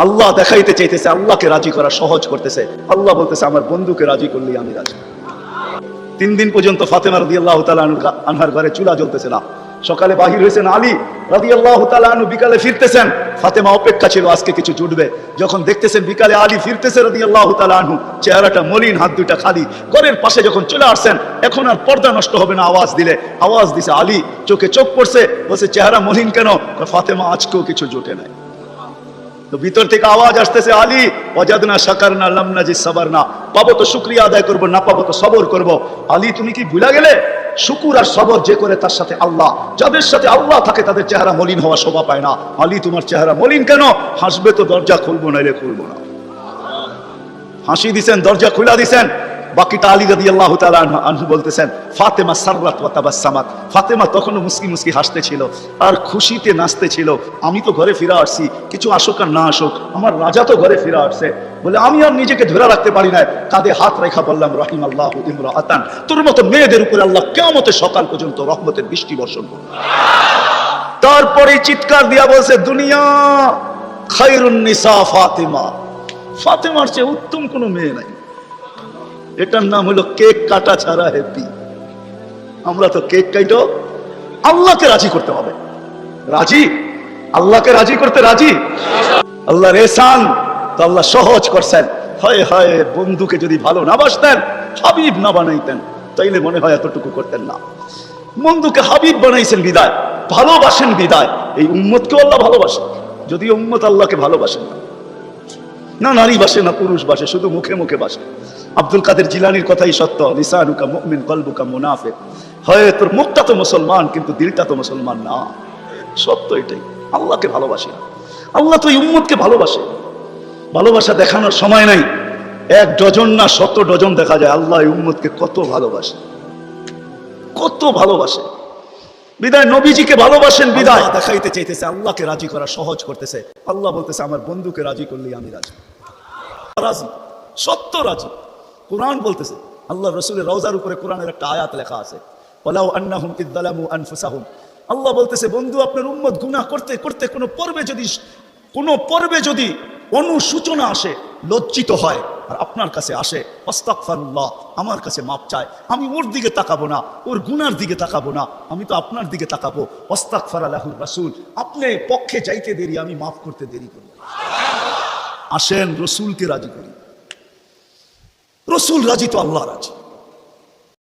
আল্লাহ দেখাইতে চাইতেছে, আল্লাহকে রাজি করা সহজ করতেছে। আল্লাহ বলতেছে আমার বন্ধুকে রাজি করলেই আমি রাজি। 3 দিন পর্যন্ত ফাতেমা রাদিয়াল্লাহু তাআলা আনহার ঘরে চুলা জ্বলতেছে না। সকালে বাহির হয়েছেন আলী রাদিয়াল্লাহু তাআলা আনহু, বিকালে ফিরতেছেন। ফাতেমা অপেক্ষা ছিল আজকে কিছু জুটবে। যখন দেখতেছেন বিকালে আলী ফিরতেছে রাদিয়াল্লাহু তাআলা আনহু, চেহারাটা মলিন, হাত দুইটা খালি, ঘরের পাশে যখন চলে আসছেন, এখন আর পর্দা নষ্ট হবে না আওয়াজ দিলে। আওয়াজ দিছে আলী, চোখে চোখ পড়ছে, বলছে চেহারা মলিন কেন? ফাতেমা আজকেও কিছু জুটে নাই। তো ভিতর থেকে আওয়াজ আসতেছে, আলী ওয়াজাদনা শাকারনা লাম নাজিদ সাবারনা, পাবো তো শুকরিয়া আদায় করব, না পাবো তো সবর করব। আলী তুমি কি ভুলা গেলে? শুকুর আর সবর যে করে তার সাথে আল্লাহ, যাদের সাথে আল্লাহ থাকে তাদের চেহারা মলিন হওয়া শোভা পায় না। আলী তোমার চেহারা মলিন কেন? হাসবে তো দরজা খুলবো, নাইলে খুলবো না। হাসি দিছেন, দরজা খুলা দিছেন। বাকিটা আলী রাদিয়াল্লাহু তাআলা আনহু বলতেছেন, ফাতেমা সাররাত ওয়া তাবাসসামাত, ফাতেমা তখনও মুস্কি মুস্কি হাসতে ছিল আর খুশিতে নাচতে ছিল। আমি তো ঘরে ফিরে আসছি, কিছু আসুক আর না আসুক, আমার রাজা তো ঘরে ফিরে আসছে। বলে আমি আর নিজেকে ধরে রাখতে পারি না, কাঁধে হাত রেখা বললাম, রাহিমাল্লাহু ইমরাআতান, তোর মতো মেয়েদের উপরে আল্লাহ কিয়ামতের সকাল পর্যন্ত রহমতের বৃষ্টি বর্ষণ করবে। তারপরে চিৎকার দিয়া বলছে, দুনিয়া খায়রুন নিসা ফাতেমা, ফাতেমার চেয়ে উত্তম কোনো মেয়ে নাই। এটার নাম হলো কেক কাটা ছাড়া হ্যাপি। আমরা তো কেক কাটো, আল্লাহকে রাজি করতে হবে। রাজি, আল্লাহকে রাজি করতে রাজি। আল্লাহর এহসান তো আল্লাহ সহজ করছেন। হায় হায়, বন্ধুকে যদি ভালো না বাসতেন, হাবিব না বানাইতেন, তাইলে মনে হয় এতটুকু করতেন না। বন্ধুকে হাবিব বানাইছেন বিদায়, ভালোবাসেন বিদায়। এই উম্মতকে আল্লাহ ভালোবাসেন, যদিও উম্মত আল্লাহকে ভালোবাসেন না। না নারী বাসে, না পুরুষ বাসে, শুধু মুখে মুখে বাসে। আব্দুল কাদের জিলানির কথাই সত্য, লিসানুকা মুমিন কলবুকা মুনাফিক। হয় তোর মুখটা তো মুসলমান, কিন্তু দিলটা তো মুসলমান না। সত্য এটাই। আল্লাহকে ভালোবাসে না, আল্লাহ তো এই উম্মতকে ভালোবাসে। ভালোবাসা দেখানোর সময় নাই, 1 ডজন না 100 ডজন দেখা যায় আল্লাহ এই উম্মতকে কত ভালোবাসে, কত ভালোবাসে। বিদায় নবীজিকে ভালোবাসেন, বিদায় দেখাইতে চাইতেছে, আল্লাহকে রাজি করা সহজ করতেছে। আল্লাহ বলতেছে আমার বন্ধুকে রাজি করলেই আমি রাজি। রাজি, সত্য রাজি। কোরআন বলতেছে, আল্লাহ রসুলের রওজার উপরে কোরআনের একটা আয়াত লেখা আছে, ওয়ালাউ আন্নাহুম ইয যালামু আনফুসাহুম। আল্লাহ বলতেছে, বন্ধু আপনার উম্মত গুনাহ করতে করতে কোনো পর্বে যদি অনুসূচনা আসে, লজ্জিত হয় আর আপনার কাছে আসে, আস্তাগফিরুল্লাহ, আমার কাছে মাপ চায়, আমি ওর দিকে তাকাবো না, ওর গুনার দিকে তাকাবো না, আমি তো আপনার দিকে তাকাবো। আস্তাগফারা লাহুর রাসূল, আপনি পক্ষে যাইতে দেরি, আমি মাফ করতে দেরি করি। আসেন রসুলকে রাজি করি। রসুল রাজি তো আল্লাহ রাজি।